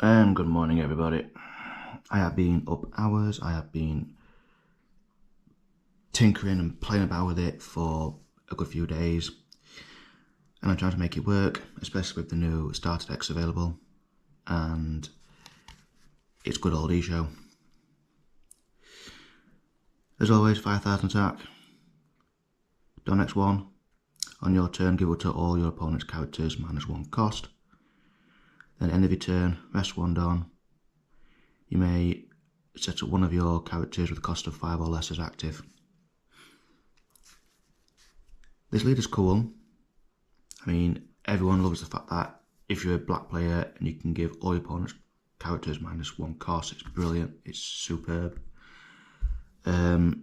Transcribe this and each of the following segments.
And good morning, everybody. I have been up hours. I have been tinkering and playing about with it for a good few days, and I'm trying to make it work, especially with the new starter decks available. And it's good old Issho. As always, 5,000 attack. Don X1. On your turn, give it to all your opponent's characters -1 cost. Then end of your turn, rest 1 Don. You may set up one of your characters with a cost of 5 or less as active. This leader's cool. I mean, everyone loves the fact that if you're a black player and you can give all your opponent's characters -1 cost, it's brilliant, it's superb. But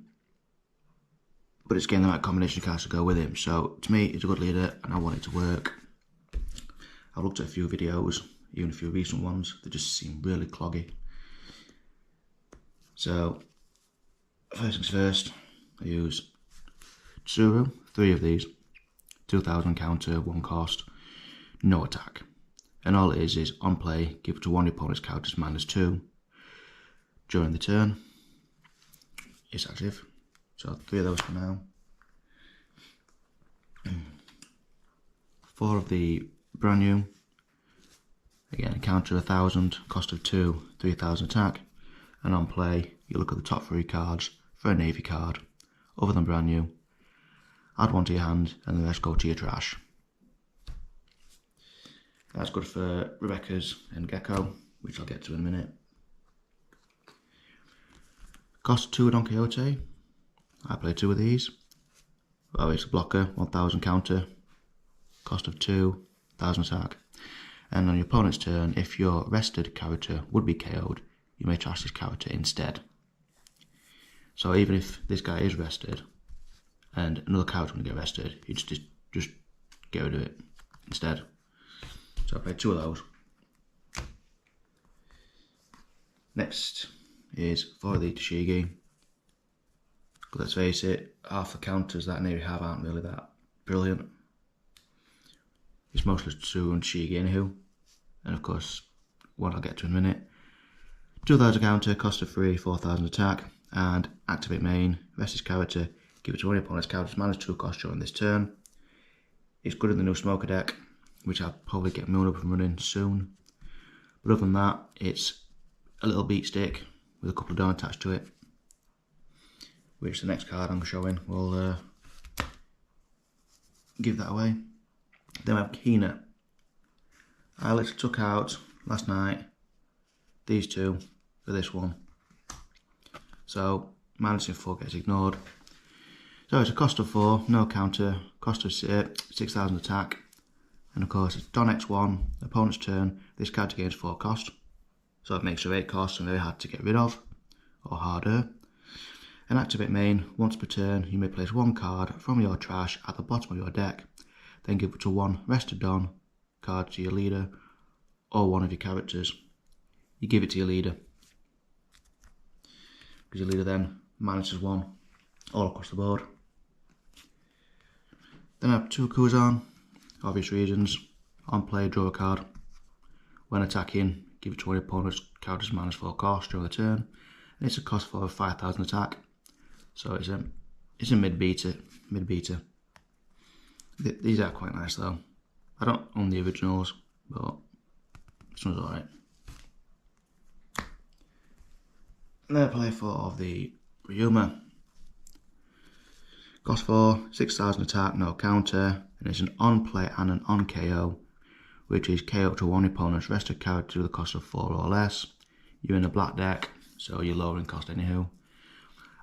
it's getting the right combination of cards to go with him. So to me, it's a good leader and I want it to work. I've looked at a few videos, even a few recent ones, they just seem really cloggy. So, first things first, I use Tsuru, 3 of these, 2,000 counter, 1 cost, no attack. And all it is on play, give it to one of your opponent's characters -2. During the turn, it's active. So 3 of those for now. 4 of the brand new. Again, counter 1,000, cost of 2, 3,000 attack. And on play, you look at the top 3 cards for a navy card, other than brand new. Add 1 to your hand, and the rest go to your trash. That's good for Rebecca's and Gecko, which I'll get to in a minute. Cost 2 Don Quixote. I play 2 of these. Well, it's a blocker, 1,000 counter, cost of 2, 1,000 attack. And on your opponent's turn, if your rested character would be KO'd, you may trash this character instead. So even if this guy is rested and another character will get rested, you just get rid of it instead. So I play 2 of those. Next is 4 of the Tashigi. Let's face it, half the counters that Navy have aren't really that brilliant. It's mostly Tsuru and Tashigi anywho. And of course, one I'll get to in a minute. 2,000 counter, cost of 3, 4,000 attack, and activate main, rest his character, give it to one of your opponent's characters -2 cost during this turn. It's good in the new smoker deck, which I'll probably get Moon up and running soon. But other than that, it's a little beat stick with a couple of Don attached to it, which the next card I'm showing will give that away. Then we have Kina. I literally took out last night these 2 for this one. So -4 gets ignored. So it's a cost of 4, no counter, cost of 6,000 attack, and of course it's Don X1, opponent's turn, this card gains 4 cost. So it makes her 8 costs and very hard to get rid of, or harder. And activate main, once per turn, you may place 1 card from your trash at the bottom of your deck, then give it to 1 rested Don card to your leader, or one of your characters. You give it to your leader, because your leader then -1 all across the board. Then I have 2 Kuzan, obvious reasons. On play, draw a card. When attacking, give it to one of your opponent's characters -4 cost during the turn, and it's a cost for 5,000 attack. So it's a mid-beater. These are quite nice though. I don't own the originals, but this one's alright. And then I play 4 of the Ryuma. Cost 4, 6,000 attack, no counter, and it's an on play and an on KO, which is KO to one opponent's rested character with a cost of 4 or less. You're in a black deck, so you're lowering cost anywho.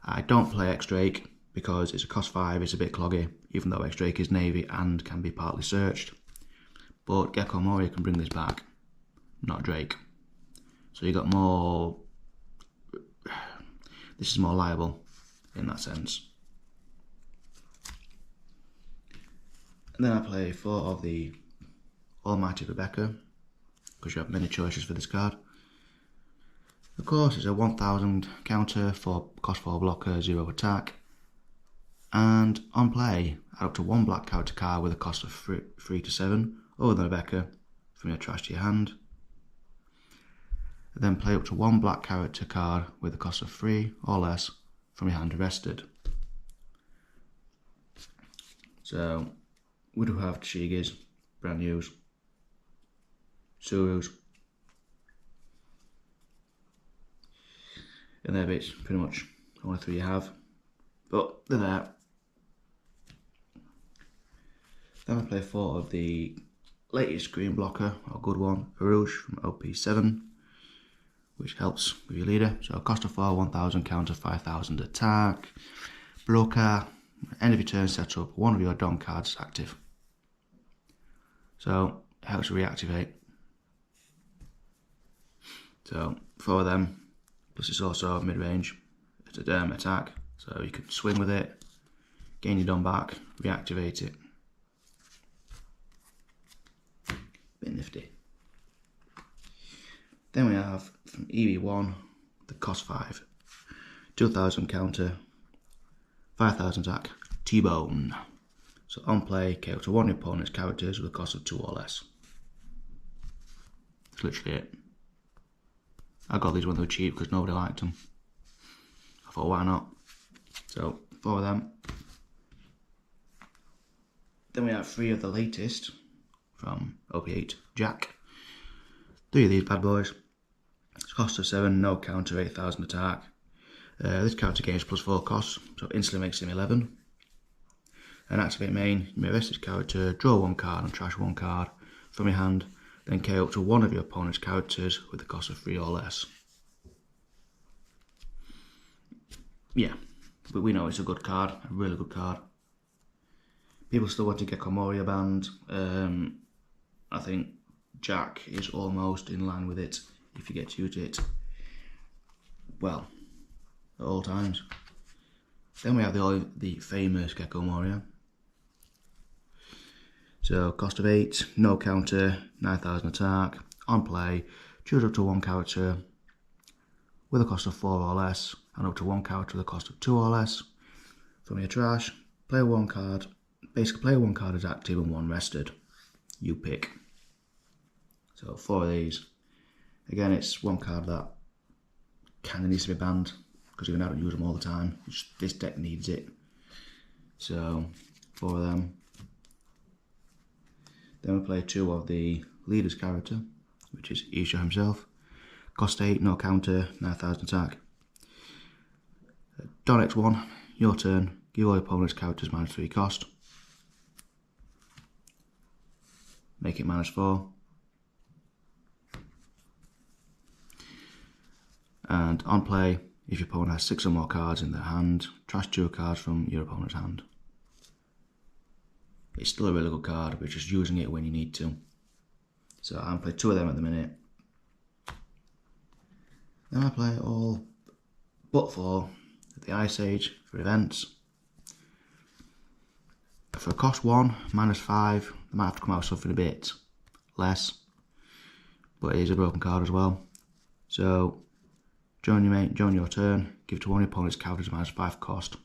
I don't play X-Drake because it's a cost 5, it's a bit cloggy, even though X-Drake is navy and can be partly searched. But Gecko Moria can bring this back, not Drake. So you got more, this is more liable in that sense. And then I play 4 of the Almighty Rebecca, because you have many choices for this card. Of course, it's a 1,000 counter for cost 4 blocker, 0 attack. And on play, add up to 1 black character card with a cost of 3 to 7, other than Rebecca, from your trash to your hand. Then play up to 1 black character card with a cost of 3 or less from your hand rested. So we do have Tashigis, brand news, Surus, and their bits pretty much the only 3 you have, but they're there. Then I play 4 of the latest green blocker, or good one, Rouge from OP8, which helps with your leader. So cost of 4, 1000 counter, 5000 attack. Blocker, end of your turn set up, 1 of your Don cards active. So it helps you reactivate. So 4 of them, plus it's also mid-range. It's a attack, so you can swing with it, gain your Don back, reactivate it. Bit nifty. Then we have from EV1 the cost 5, 2000 counter, 5000 attack, T-Bone. So on play, KO to 1 of your opponent's characters with a cost of 2 or less. That's literally it. I got these when they were cheap because nobody liked them. I thought, why not? So 4 of them. Then we have 3 of the latest from OP8, Jack. 3 of these bad boys. It's cost of 7, no counter, 8000 attack. This character gains +4 costs, so instantly makes him 11. And activate main, you may rest this character, draw 1 card and trash 1 card from your hand, then KO up to 1 of your opponent's characters with a cost of 3 or less. Yeah, but we know it's a good card, a really good card. People still want to get Moria banned. I think Jack is almost in line with it if you get to use it, well, at all times. Then we have the famous Gecko Moria. So cost of 8, no counter, 9000 attack. On play, choose up to 1 character with a cost of 4 or less, and up to 1 character with a cost of 2 or less. From your trash, play 1 card. Basically play 1 card as active and 1 rested. You pick. So 4 of these. Again, it's 1 card that kind of needs to be banned because even I don't use them all the time. This deck needs it. So 4 of them. Then we play 2 of the leader's character, which is Issho himself. Cost 8, no counter, 9000 attack. Don X1, your turn. Give all your opponent's characters -3 cost. Make it -4. And on play, if your opponent has 6 or more cards in their hand, trash 2 cards from your opponent's hand. It's still a really good card, but just using it when you need to. So I'm playing 2 of them at the minute. Then I play all but 4 of the Ice Age for events. For cost 1, -5, they might have to come out with something a bit less, but it is a broken card as well. So join your turn, give to 1 of your opponent's characters -5 cost,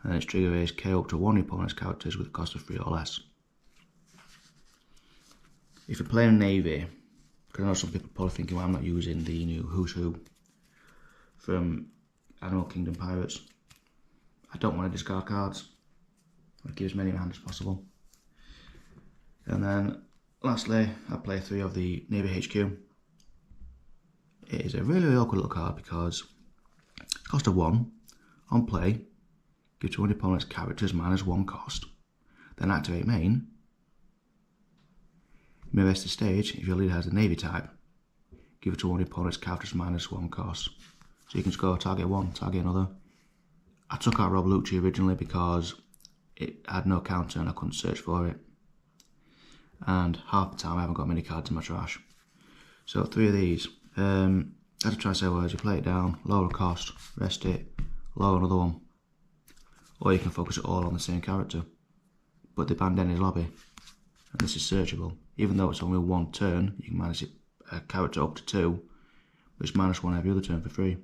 and then its trigger is KO up to 1 of your opponent's characters with a cost of 3 or less. If you're playing Navy, because I know some people are probably thinking, well, I'm not using the new Who's Who from Animal Kingdom Pirates. I don't want to discard cards. I give as many in my hand as possible. And then lastly, I play 3 of the Navy HQ. It is a really awkward little card because it's cost of 1. On play, give to 1 of your opponent's characters -1 cost. Then activate main. You may rest the stage if your leader has a Navy type. Give it to 1 of your opponent's characters -1 cost. So you can just go target 1, target another. I took out Rob Lucci originally because it had no counter and I couldn't search for it. And half the time I haven't got many cards in my trash. So 3 of these. As I try to say words, you play it down, lower the cost, rest it, lower another one. Or you can focus it all on the same character. But they banned Denny's lobby. And this is searchable. Even though it's only 1 turn, you can manage a character up to 2, but it's -1 every other turn for free.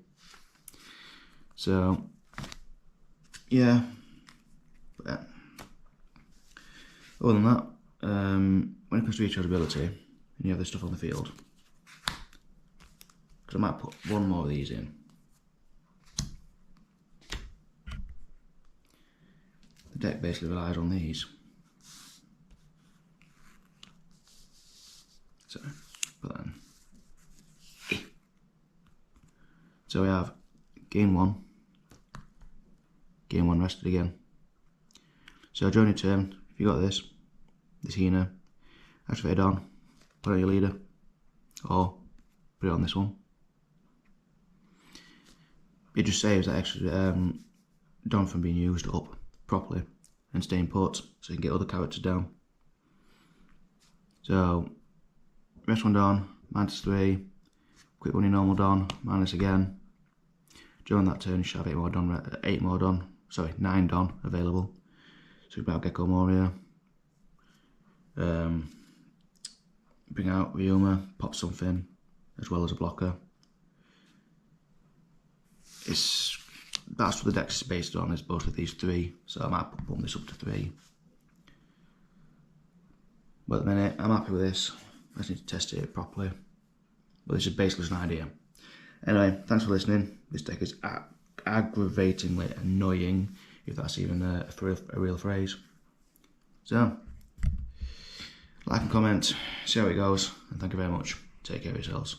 So, yeah. But, other than that, when it comes to rechargeability, and you have this stuff on the field, because I might put one more of these in. The deck basically relies on these. So, put that in. So we have gain 1 rested again. So during your turn, if you got this Hina, activate it on, put it on your leader, or put it on this one. It just saves that extra Don from being used up properly and staying put, so you can get other characters down. So, rest one Don, -3, quick one your normal Don, minus again. During that turn you should have 9 Don available. So we have Gecko Moria. Bring out Ryuma, pop something, as well as a blocker. That's what the deck is based on, is both of these 3, so I might bump this up to 3. But at the minute, I'm happy with this. I just need to test it properly. But this is basically just an idea. Anyway, thanks for listening. This deck is aggravatingly annoying, if that's even a real phrase. So, like and comment, see how it goes, and thank you very much. Take care of yourselves.